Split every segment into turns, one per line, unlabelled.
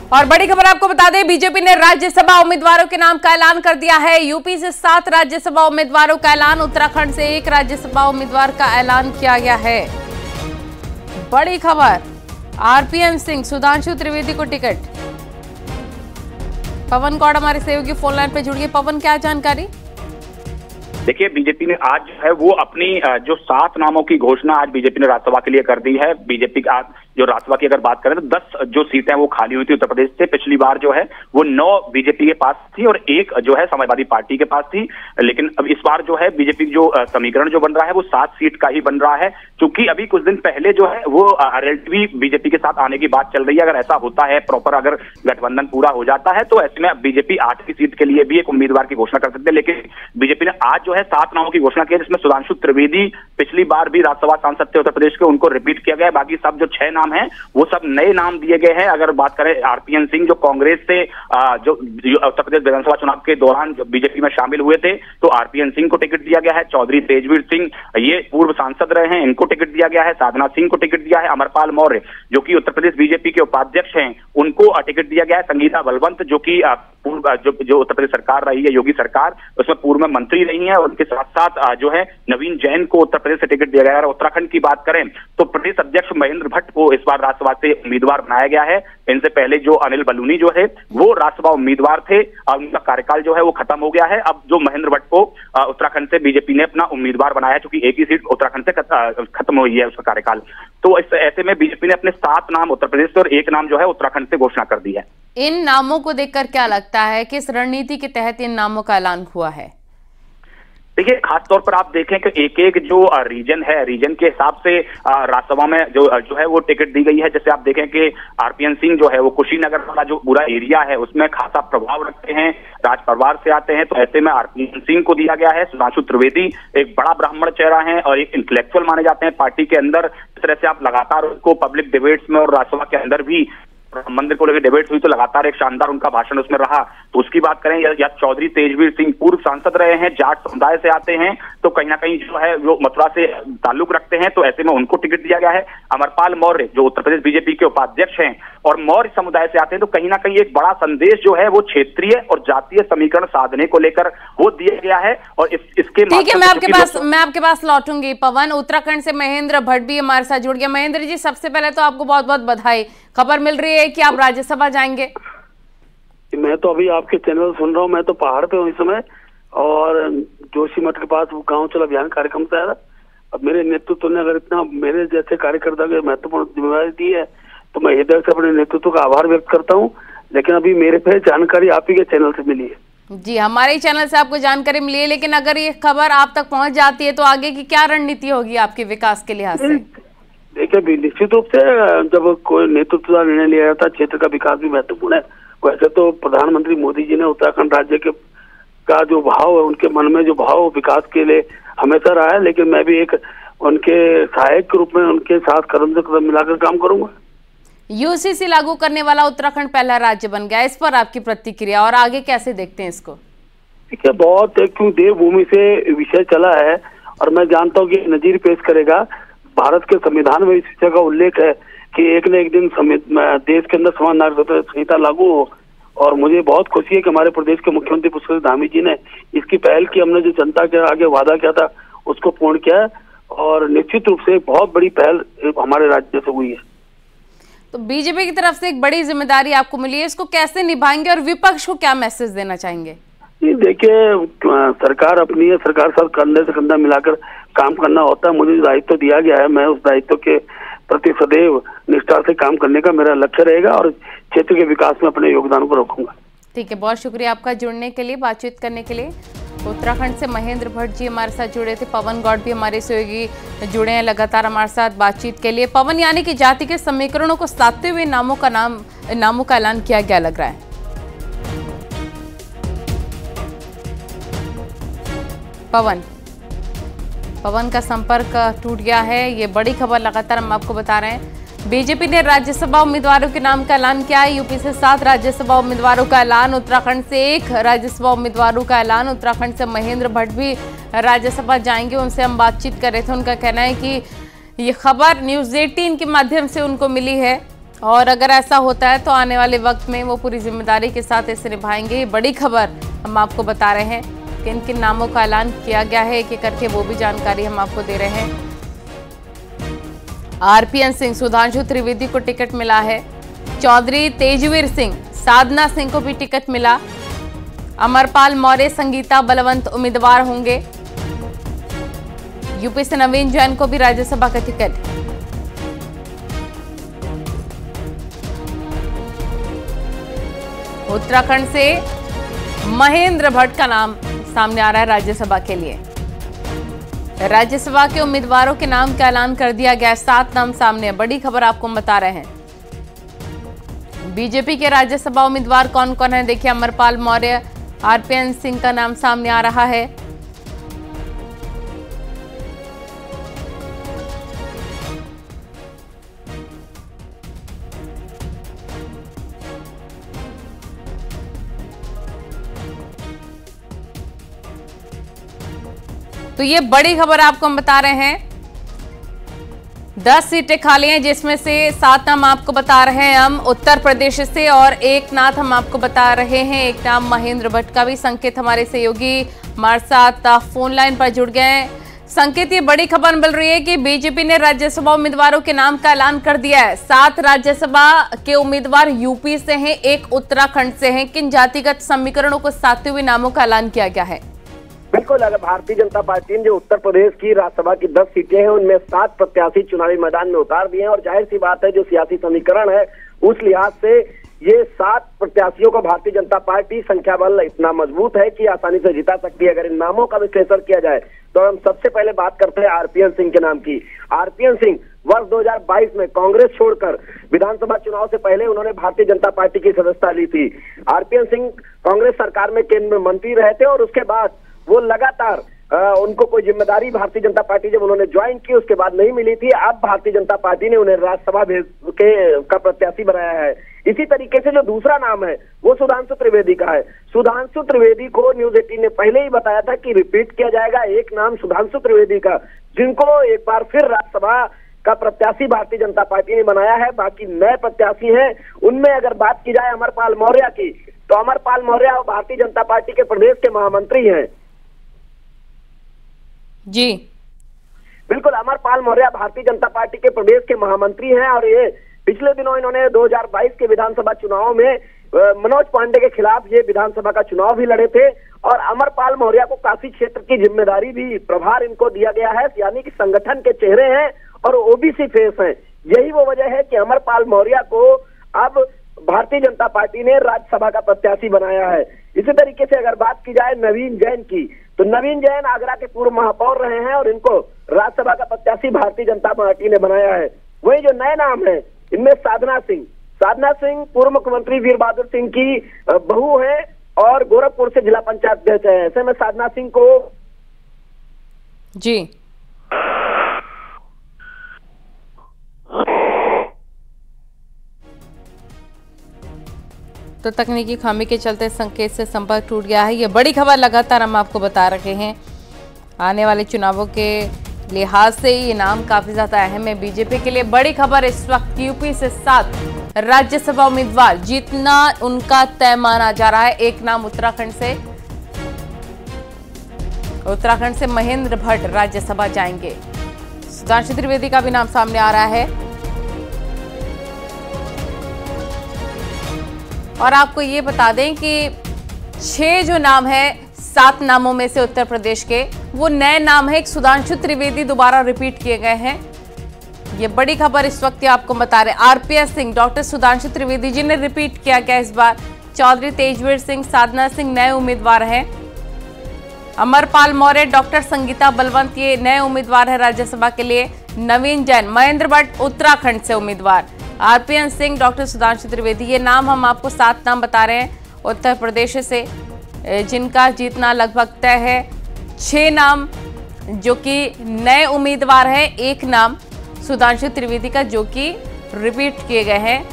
और बड़ी खबर आपको बता दें, बीजेपी ने राज्यसभा उम्मीदवारों के नाम का ऐलान कर दिया है। यूपी से 7 राज्यसभा उम्मीदवारों का ऐलान, उत्तराखंड से 1 राज्यसभा उम्मीदवार का ऐलान किया गया है। बड़ी खबर, आरपीएन सिंह, सुधांशु त्रिवेदी को टिकट। पवन गौड़ हमारे सहयोगी फोन लाइन पे जुड़ गए। पवन, क्या जानकारी?
देखिए, बीजेपी ने आज जो है वो अपनी जो 7 नामों की घोषणा आज बीजेपी ने राज्यसभा के लिए कर दी है। बीजेपी आज जो राज्यसभा की अगर बात करें तो 10 जो सीटें वो खाली हुई थी उत्तर प्रदेश से। पिछली बार जो है वो 9 बीजेपी के पास थी और 1 जो है समाजवादी पार्टी के पास थी। लेकिन अब इस बार जो है बीजेपी जो समीकरण जो बन रहा है वो 7 सीट का ही बन रहा है, क्योंकि अभी कुछ दिन पहले जो है वो आरएलडी बीजेपी के साथ आने की बात चल रही है। अगर ऐसा होता है प्रॉपर, अगर गठबंधन पूरा हो जाता है तो ऐसे में बीजेपी 8वीं सीट के लिए भी एक उम्मीदवार की घोषणा कर सकते हैं। लेकिन बीजेपी ने आज जो है 7 नामों की घोषणा की है, जिसमें सुधांशु त्रिवेदी पिछली बार भी राज्यसभा सांसद थे उत्तर प्रदेश के, उनको रिपीट किया गया है। बाकी सब जो 6 नाम हैं वो सब नए नाम दिए गए हैं। अगर बात करें आरपीएन सिंह, जो कांग्रेस से जो उत्तर प्रदेश विधानसभा चुनाव के दौरान जो बीजेपी में शामिल हुए थे, तो आरपीएन सिंह को टिकट दिया गया है। चौधरी तेजवीर सिंह, ये पूर्व सांसद रहे हैं, इनको टिकट दिया गया है। साधना सिंह को टिकट दिया है। अमरपाल मौर्य, जो कि उत्तर प्रदेश बीजेपी के उपाध्यक्ष हैं, उनको टिकट दिया गया है। संगीता बलवंत, जो कि पूर्व जो उत्तर प्रदेश सरकार रही है, योगी सरकार, उसमें पूर्व में मंत्री रही है, और उनके साथ साथ जो है नवीन जैन को उत्तर प्रदेश से टिकट दिया गया है। और उत्तराखंड की बात करें तो प्रदेश अध्यक्ष महेंद्र भट्ट को इस बार राज्यसभा से उम्मीदवार बनाया गया है। इनसे पहले जो अनिल बलूनी जो है वो राज्यसभा उम्मीदवार थे, उनका कार्यकाल जो है वो खत्म हो गया है। अब जो महेंद्र भट्ट को उत्तराखंड से बीजेपी ने अपना उम्मीदवार बनाया है, क्योंकि एक ही सीट उत्तराखंड से खत्म हुई है उसका कार्यकाल। तो ऐसे में बीजेपी ने अपने 7 नाम उत्तर प्रदेश से और 1 नाम जो है उत्तराखंड से घोषणा कर दी है।
इन नामों को देखकर क्या लगता है, किस रणनीति के तहत इन नामों का ऐलान हुआ है?
देखिए, खासतौर पर आप देखें कि एक जो रीजन है, रीजन के हिसाब से राज्यसभा में जो है वो टिकट दी गई है। जैसे आप देखें कि आरपीएन सिंह जो है वो कुशीनगर वाला जो पूरा एरिया है उसमें खासा प्रभाव रखते हैं, राज परिवार से आते हैं, तो ऐसे में आरपीएन सिंह को दिया गया है। सुधांशु त्रिवेदी एक बड़ा ब्राह्मण चेहरा है और एक इंटेलेक्चुअल माने जाते हैं पार्टी के अंदर। इस तरह से आप लगातार उनको पब्लिक डिबेट्स में और राज्यसभा के अंदर भी मंदिर को लेकर डिबेट हुई तो लगातार एक शानदार उनका भाषण उसमें रहा। तो उसकी बात करें या चौधरी तेजवीर सिंह पूर्व सांसद रहे हैं, जाट समुदाय से आते हैं, तो कहीं ना कहीं जो है वो मथुरा से ताल्लुक रखते हैं, तो ऐसे में उनको टिकट दिया गया है। अमरपाल मौर्य, जो उत्तर प्रदेश बीजेपी के उपाध्यक्ष हैं और मौर्य समुदाय से आते हैं, तो कहीं ना कहीं एक बड़ा संदेश जो है वो क्षेत्रीय और जातीय समीकरण साधने को लेकर वो दिया गया है। और इसके
ठीक है, मैं आपके पास लौटूंगी। पवन, उत्तराखंड से महेंद्र भट्ट भी हमारे साथ जुड़ गया। महेंद्र जी, सबसे पहले तो आपको बहुत बहुत बधाई। खबर मिल रही है कि आप राज्यसभा जाएंगे।
मैं तो अभी आपके चैनल सुन रहा हूँ, मैं तो पहाड़ पे हूँ इस समय, और जोशीमठ के पास वो गाँव चल अभियान कार्यक्रम से आया। अब मेरे नेतृत्व ने अगर इतना मेरे जैसे कार्यकर्ता को महत्वपूर्ण जिम्मेदारी दी है तो मैं हृदय से अपने नेतृत्व का आभार व्यक्त करता हूँ। लेकिन अभी मेरे पे जानकारी आप ही के चैनल से मिली है।
जी, हमारे चैनल से आपको जानकारी मिली है, लेकिन अगर ये खबर आप तक पहुंच जाती है तो आगे की क्या रणनीति होगी आपके विकास के लिहाज से?
देखिए, निश्चित रूप से जब कोई नेतृत्व का निर्णय लिया जाता है, क्षेत्र का विकास भी महत्वपूर्ण है। वैसे तो प्रधानमंत्री मोदी जी ने उत्तराखंड राज्य के का जो भाव है, उनके मन में जो भाव विकास के लिए हमेशा रहा है, लेकिन मैं भी एक उनके सहायक के रूप में उनके साथ कदम से कदम मिलाकर काम करूंगा।
यूसीसी लागू करने वाला उत्तराखंड पहला राज्य बन गया, इस पर आपकी प्रतिक्रिया और आगे कैसे देखते हैं इसको?
देखिए, बहुत क्यों देवभूमि से विषय चला है और मैं जानता हूँ कि नजीर पेश करेगा। भारत के संविधान में इस विषय का उल्लेख है कि एक न एक दिन देश के अंदर समान नागरिकता संहिता लागू हो, और मुझे बहुत खुशी है कि हमारे प्रदेश के मुख्यमंत्री पुष्कर धामी जी ने इसकी पहल की। हमने जो जनता के आगे वादा किया था उसको पूर्ण किया है, और निश्चित रूप से बहुत बड़ी पहल हमारे राज्य से हुई है।
तो बीजेपी की तरफ से एक बड़ी जिम्मेदारी आपको मिली है, इसको कैसे निभाएंगे और विपक्ष को क्या मैसेज देना चाहेंगे?
देखिए, सरकार अपनी है, सरकार साथ कंधे से कंधा मिलाकर काम करना होता है। मुझे दायित्व दिया गया है, मैं उस दायित्व के प्रति सदैव निष्ठा से काम करने का मेरा लक्ष्य रहेगा और क्षेत्र के विकास में अपने योगदान को रखूंगा।
ठीक है, बहुत शुक्रिया आपका जुड़ने के लिए, बातचीत करने के लिए। उत्तराखंड से महेंद्र भट्ट जी हमारे साथ जुड़े थे। पवन गौड़ भी हमारे सहयोगी जुड़े हैं लगातार हमारे साथ बातचीत के लिए। पवन, यानी कि जाति के समीकरणों को साधते हुए नामों का ऐलान किया गया लग रहा है। पवन का संपर्क टूट गया है, ये बड़ी खबर लगातार हम आपको बता रहे हैं। बीजेपी ने राज्यसभा उम्मीदवारों के नाम का ऐलान किया है। यूपी से 7 राज्यसभा उम्मीदवारों का ऐलान, उत्तराखंड से 1 राज्यसभा उम्मीदवारों का ऐलान। उत्तराखंड से महेंद्र भट्ट भी राज्यसभा जाएंगे, उनसे हम बातचीत कर रहे थे। उनका कहना है कि ये खबर न्यूज़ 18 के माध्यम से उनको मिली है। और अगर ऐसा होता है तो आने वाले वक्त में वो पूरी जिम्मेदारी के साथ इसे निभाएंगे। ये बड़ी खबर हम आपको बता रहे हैं, किन किन नामों का ऐलान किया गया है एक एक करके, वो भी जानकारी हम आपको दे रहे हैं। आरपीएन सिंह, सुधांशु त्रिवेदी को टिकट मिला है। चौधरी तेजवीर सिंह, साधना सिंह को भी टिकट मिला। अमरपाल मौर्य, संगीता बलवंत उम्मीदवार होंगे। यूपी से नवीन जैन को भी राज्यसभा का टिकट। उत्तराखंड से महेंद्र भट्ट का नाम सामने आ रहा है राज्यसभा के लिए। राज्यसभा के उम्मीदवारों के नाम का ऐलान कर दिया गया है। 7 नाम सामने है। बड़ी खबर आपको हम बता रहे हैं। बीजेपी के राज्यसभा उम्मीदवार कौन कौन है देखिए। अमरपाल मौर्य, आरपीएन सिंह का नाम सामने आ रहा है। तो ये बड़ी खबर आपको हम बता रहे हैं। 10 सीटें खाली हैं, जिसमें से 7 नाम आपको बता रहे हैं हम उत्तर प्रदेश से, और एक नाम हम आपको बता रहे हैं, एक नाम महेंद्र भट्ट का भी। संकेत हमारे सहयोगी हमारे साथ फोन लाइन पर जुड़ गए हैं। संकेत, ये बड़ी खबर मिल रही है कि बीजेपी ने राज्यसभा उम्मीदवारों के नाम का ऐलान कर दिया है। 7 राज्यसभा के उम्मीदवार यूपी से हैं, 1 उत्तराखंड से हैं। किन जातिगत समीकरणों को साधते हुए नामों का ऐलान किया गया है?
बिल्कुल, अगर भारतीय जनता पार्टी ने जो उत्तर प्रदेश की राज्यसभा की 10 सीटें हैं, उनमें 7 प्रत्याशी चुनावी मैदान में उतार दिए हैं। और जाहिर सी बात है, जो सियासी समीकरण है उस लिहाज से ये 7 प्रत्याशियों को भारतीय जनता पार्टी संख्या बल इतना मजबूत है कि आसानी से जिता सकती है। अगर इन नामों का विश्लेषण किया जाए तो हम सबसे पहले बात करते हैं आरपीएन सिंह के नाम की। आरपीएन सिंह वर्ष 2022 में कांग्रेस छोड़कर विधानसभा चुनाव से पहले उन्होंने भारतीय जनता पार्टी की सदस्यता ली थी। आरपीएन सिंह कांग्रेस सरकार में केंद्र में मंत्री रहे थे और उसके बाद वो लगातार उनको कोई जिम्मेदारी भारतीय जनता पार्टी जब उन्होंने ज्वाइन की उसके बाद नहीं मिली थी। अब भारतीय जनता पार्टी ने उन्हें राज्यसभा भेज का प्रत्याशी बनाया है। इसी तरीके से जो दूसरा नाम है वो सुधांशु त्रिवेदी का है। सुधांशु त्रिवेदी को न्यूज 18 ने पहले ही बताया था कि रिपीट किया जाएगा एक नाम सुधांशु त्रिवेदी का, जिनको एक बार फिर राज्यसभा का प्रत्याशी भारतीय जनता पार्टी ने बनाया है। बाकी नए प्रत्याशी हैं, उनमें अगर बात की जाए अमरपाल मौर्य की, तो अमरपाल मौर्य भारतीय जनता पार्टी के प्रदेश के महामंत्री हैं।
जी
बिल्कुल, अमरपाल मौर्य भारतीय जनता पार्टी के प्रदेश के महामंत्री हैं और ये पिछले दिनों इन्होंने 2022 के विधानसभा चुनाव में मनोज पांडे के खिलाफ ये विधानसभा का चुनाव भी लड़े थे। और अमरपाल मौर्य को काफी क्षेत्र की जिम्मेदारी भी, प्रभार इनको दिया गया है, यानी कि संगठन के चेहरे हैं और ओबीसी फेस हैं। यही वो वजह है कि अमरपाल मौर्य को अब भारतीय जनता पार्टी ने राज्यसभा का प्रत्याशी बनाया है। इसी तरीके से अगर बात की जाए नवीन जैन की, तो नवीन जैन आगरा के पूर्व महापौर रहे हैं और इनको राज्यसभा का प्रत्याशी भारतीय जनता पार्टी ने बनाया है। वही जो नए नाम है इनमें साधना सिंह पूर्व मुख्यमंत्री वीर बहादुर सिंह की बहू है और गोरखपुर से जिला पंचायत अध्यक्ष है। ऐसे में साधना सिंह को
जी तो तकनीकी खामी के चलते संकेत से संपर्क टूट गया है। ये बड़ी खबर लगातार हम आपको बता रहे हैं। आने वाले चुनावों के लिहाज से ये नाम काफी ज्यादा अहम है बीजेपी के लिए। बड़ी खबर इस वक्त यूपी से 7 राज्यसभा उम्मीदवार जीतना उनका तय माना जा रहा है। एक नाम उत्तराखंड से महेंद्र भट्ट राज्यसभा जाएंगे। सुधांशु त्रिवेदी का भी नाम सामने आ रहा है। और आपको ये बता दें कि 6 जो नाम है 7 नामों में से उत्तर प्रदेश के, वो नए नाम है। एक सुधांशु त्रिवेदी दोबारा रिपीट किए गए हैं। ये बड़ी खबर इस वक्त आपको बता रहे। आरपीएस सिंह, डॉक्टर सुधांशु त्रिवेदी जी ने रिपीट किया गया इस बार। चौधरी तेजवीर सिंह, साधना सिंह नए उम्मीदवार हैं। अमरपाल मौर्य, डॉक्टर संगीता बलवंत ये नए उम्मीदवार है राज्यसभा के लिए। नवीन जैन, महेंद्र भट्ट उत्तराखंड से उम्मीदवार। आरपीएन सिंह, डॉक्टर सुधांशु त्रिवेदी, ये नाम हम आपको 7 नाम बता रहे हैं उत्तर प्रदेश से, जिनका जीतना लगभग तय है। 6 नाम जो कि नए उम्मीदवार हैं, एक नाम सुधांशु त्रिवेदी का जो कि रिपीट किए गए हैं,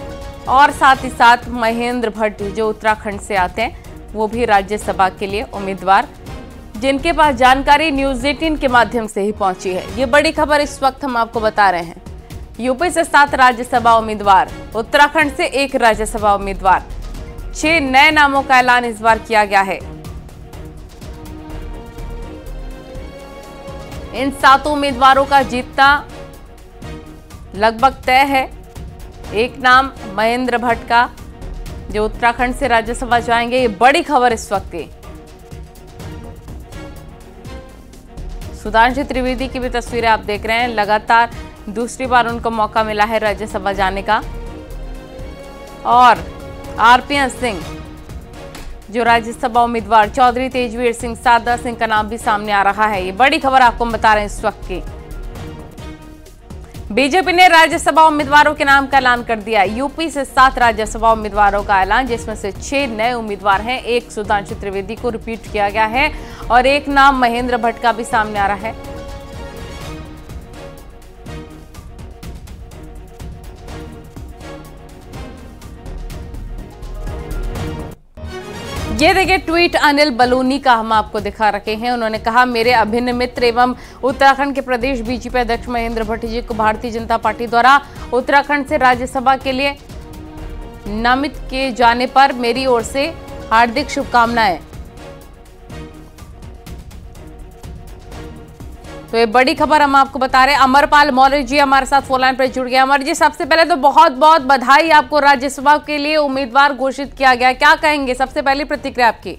और साथ ही साथ महेंद्र भट्ट जो उत्तराखंड से आते हैं वो भी राज्यसभा के लिए उम्मीदवार, जिनके पास जानकारी न्यूज 18 के माध्यम से ही पहुंची है। ये बड़ी खबर इस वक्त हम आपको बता रहे हैं। यूपी से 7 राज्यसभा उम्मीदवार, उत्तराखंड से 1 राज्यसभा उम्मीदवार, 6 नए नामों का ऐलान इस बार किया गया है। इन 7 उम्मीदवारों का जीतना लगभग तय है। एक नाम महेंद्र भट्ट का, जो उत्तराखंड से राज्यसभा जाएंगे। ये बड़ी खबर इस वक्त की। सुधांशु त्रिवेदी की भी तस्वीरें आप देख रहे हैं। लगातार दूसरी बार उनको मौका मिला है राज्यसभा जाने का। और आरपीएन सिंह, जो राज्यसभा उम्मीदवार, चौधरी तेजवीर सिंह, सारदा सिंह का नाम भी सामने आ रहा है। ये बड़ी खबर आपको बता रहे हैं इस वक्त की। बीजेपी ने राज्यसभा उम्मीदवारों के नाम का ऐलान कर दिया। यूपी से 7 राज्यसभा उम्मीदवारों का ऐलान, जिसमें से 6 नए उम्मीदवार हैं। एक सुधांशु त्रिवेदी को रिपीट किया गया है और एक नाम महेंद्र भट्ट का भी सामने आ रहा है। ये देखिए ट्वीट अनिल बलूनी का हम आपको दिखा रखे हैं। उन्होंने कहा, मेरे अभिन्न मित्र एवं उत्तराखंड के प्रदेश बीजेपी अध्यक्ष महेंद्र भट्ट जी को भारतीय जनता पार्टी द्वारा उत्तराखंड से राज्यसभा के लिए नामित किए जाने पर मेरी ओर से हार्दिक शुभकामनाएं। तो ये बड़ी खबर हम आपको बता रहे हैं। अमरपाल मौर्य जी हमारे साथ फोन लाइन पर जुड़ गए। अमर जी, सबसे पहले तो बहुत बहुत बधाई आपको, राज्यसभा के लिए उम्मीदवार घोषित किया गया। क्या कहेंगे, सबसे पहली प्रतिक्रिया आपकी?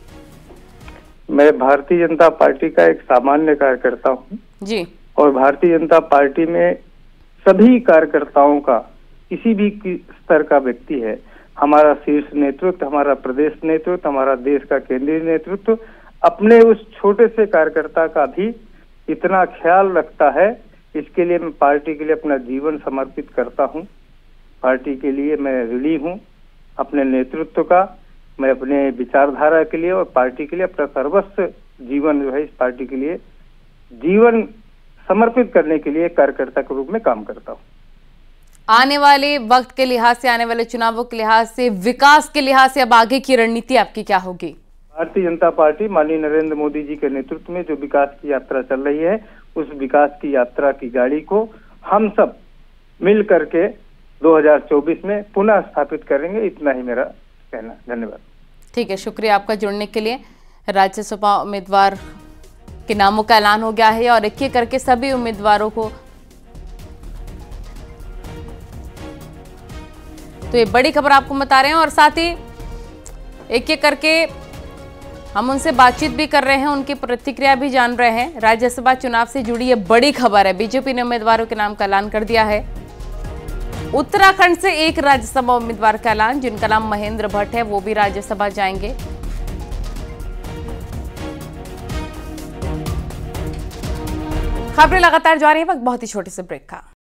मैं भारतीय जनता पार्टी का एक सामान्य कार्यकर्ता हूँ
जी, और
भारतीय जनता पार्टी में सभी कार्यकर्ताओं का, किसी भी स्तर का व्यक्ति है, हमारा शीर्ष नेतृत्व, हमारा प्रदेश नेतृत्व, हमारा देश का केंद्रीय नेतृत्व अपने उस छोटे से कार्यकर्ता का भी इतना ख्याल रखता है। इसके लिए मैं पार्टी के लिए अपना जीवन समर्पित करता हूं। पार्टी के लिए मैं ऋणी हूं, अपने नेतृत्व का, मैं अपने विचारधारा के लिए और पार्टी के लिए अपना सर्वस्व जीवन जो है इस पार्टी के लिए जीवन समर्पित करने के लिए कार्यकर्ता के रूप में काम करता हूं।
आने वाले वक्त के लिहाज से, आने वाले चुनावों के लिहाज से, विकास के लिहाज से अब आगे की रणनीति आपकी क्या होगी?
भारतीय जनता पार्टी माननीय नरेंद्र मोदी जी के नेतृत्व में जो विकास की यात्रा चल रही है, उस विकास की यात्रा की गाड़ी को हम सब मिल करके 2024 में पुनः स्थापित करेंगे। इतना ही मेरा कहना। धन्यवाद।
ठीक है, शुक्रिया आपका जुड़ने के लिए। राज्यसभा उम्मीदवार के नामों का ऐलान हो गया है और एक-एक करके सभी उम्मीदवारों को, तो ये बड़ी खबर आपको बता रहे हैं। और साथ ही एक-एक करके हम उनसे बातचीत भी कर रहे हैं, उनकी प्रतिक्रिया भी जान रहे हैं। राज्यसभा चुनाव से जुड़ी ये बड़ी खबर है। बीजेपी ने उम्मीदवारों के नाम का ऐलान कर दिया है। उत्तराखंड से 1 राज्यसभा उम्मीदवार का ऐलान, जिनका नाम महेंद्र भट्ट है, वो भी राज्यसभा जाएंगे। खबरें लगातार जारी है, वक्त बहुत ही छोटे से ब्रेक का।